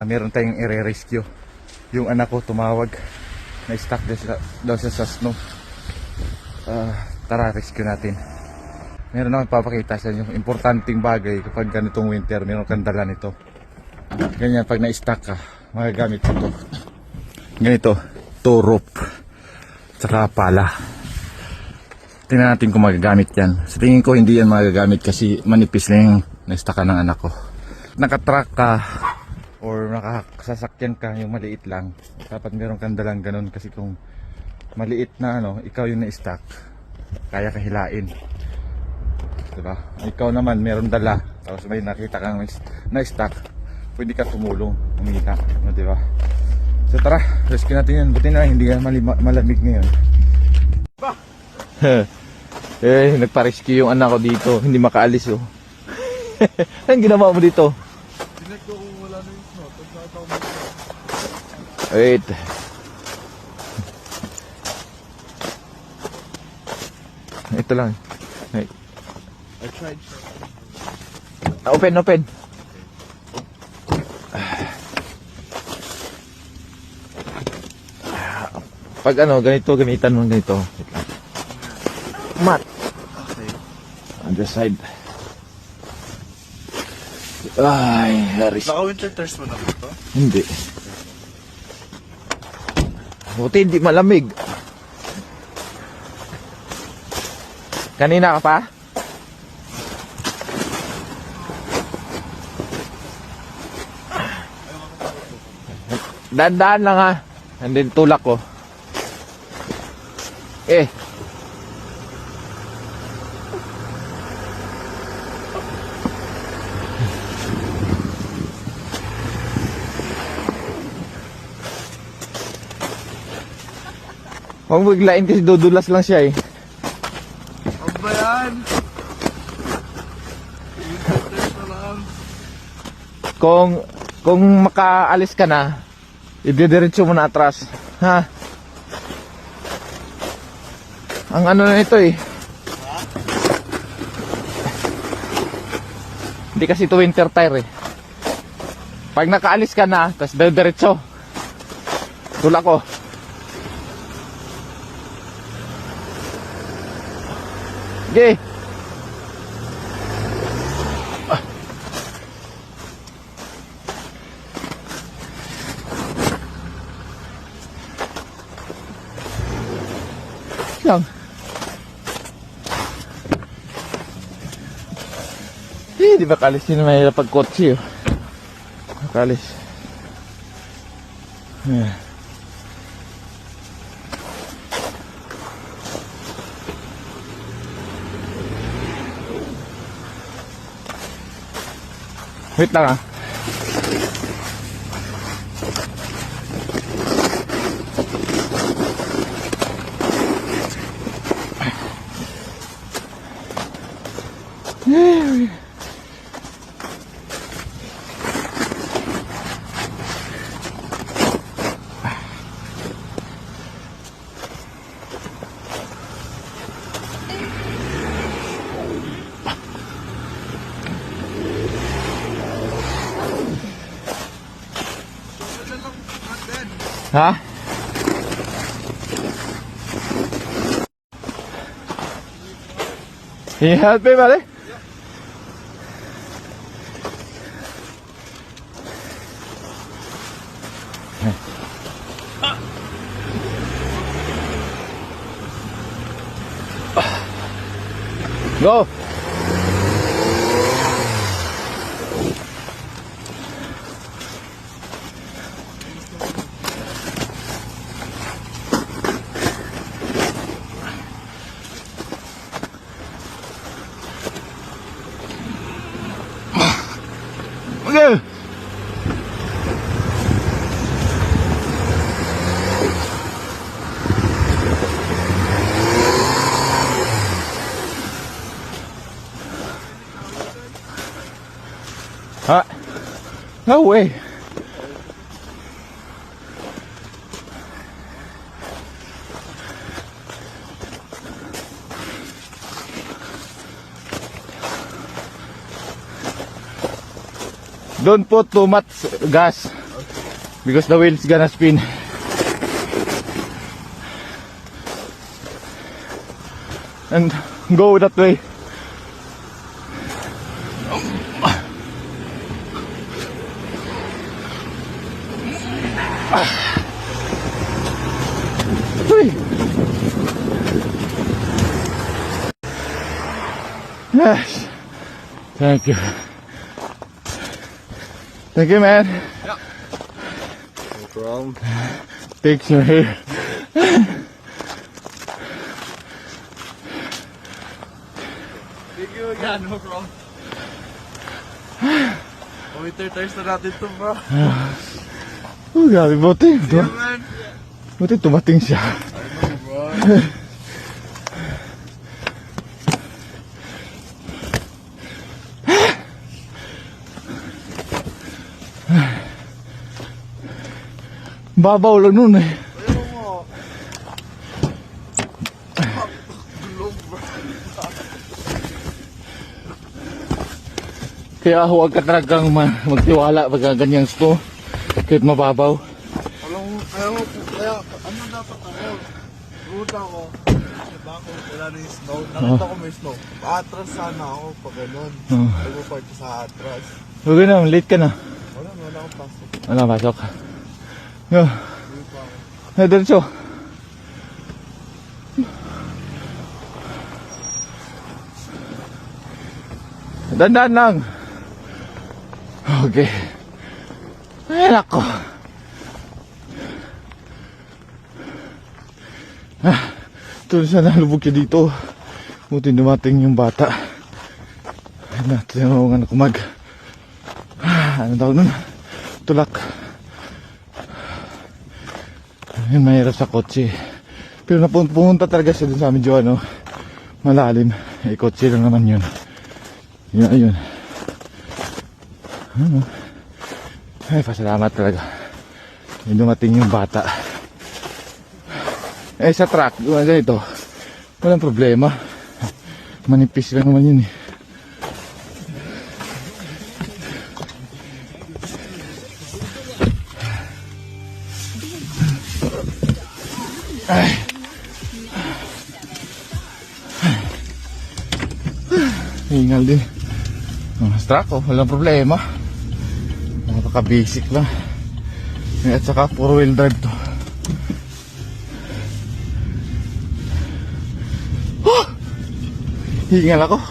Meron tayong i-rescue. Yung anak ko tumawag na stuck daw siya sa snow. Tara, rescue natin. Meron akong papakita sa inyo. Importanteng bagay kapag ganitong winter, meron kang dala nito. Ganyan, pag na-stuck ka, magagamit ito. Ganito, to rope. Tsaka pala. Tingnan natin kung magagamit yan. Sa tingin ko hindi yan magagamit kasi manipis na yung na-stuck ka ng anak ko. Nakatrack ka or nakasasakyan ka, yung maliit lang, dapat meron kang dalang ganun kasi kung maliit na ikaw yung na-stuck, kaya ka hilain, diba? Ikaw naman meron dala tapos may nakita kang na-stuck, pwede ka tumulong, umika, diba? So tara, rescue natin yan. Buti na hindi malamig ngayon. Nagpa-rescue yung anak ko dito, hindi makaalis oh. Anong ginawa mo dito? Tinek ko kung wala na yung snow. Pagkataon mo. Wait. Ito lang. Wait. I tried. Open. Pag ganito, gamitan mo ganito. Mat. Okay. On the side. Ay, haris. Naka-winter tires mo na ba ito? Hindi. Buti hindi malamig. Kanina ka pa? Dahan-dahan lang ha. Andin tulak ko. Huwag biglain kasi dudulas lang siya eh. Ano ba yan? Winter tires na lang. Kung makaalis ka na, ididiretso mo na atras. Ha? Ang na ito eh. Hindi kasi ito winter tire eh. Pag nakaalis ka na, tapos diretso. Tulak ko. Okay. Lang. Di ba kalis yun mahirap pagkotse oh. Kalis. Wait lang ah. Ha? Can you help me, buddy? Go! Okay. No way. Don't put too much gas. because the wheel's gonna spin. And go that way. Uy. Yes. Thank you. Thank you, man. No problem. Picture here. Thank you again, no problem. Winter tires na natin to, bro. Oh, grabe, buti. Yeah, man. Buti tumating siya. I know, bro. Babaw lang nun eh. Ayaw mo. Gulong, bro. Kaya huwag ka talagang magtiwala pag ganyang snow. Kahit mababaw. Kaya, ano dapat ako? Ruta ako. Diba ako, wala na yung snow. Nakita ko may snow. Atras sana ako pag ganun. Nag-park sa atras. Huwag na, late ka na. Wala akong pasok. Wala, pasok. Yo. Hey, diretso. Dandan lang. Okay. Ay, nako. Tuloy sana lubog siya dito. Buti dumating yung bata. Tinanungan ako ano tawag nun? Tulak. Ayun, mahirap sa kotse. Pero pumunta talaga siya dun sa medyo malalim. Kotse lang naman yun. Yun, ayun. Ay, pasalamat talaga. Yung dumating yung bata. Sa truck, ganito, walang problema. Manipis lang naman yun eh. Ay. Hingal din. Sa truck, walang problema. Napaka-basic lang. At saka 4-wheel drive to. Hingal ako.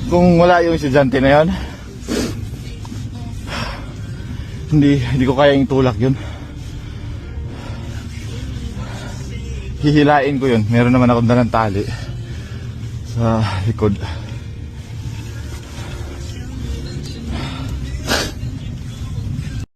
Kung wala yung estudyante na yun, hindi ko kayang itulak yun. Hihilain ko yun. Meron naman akong dalang tali sa likod.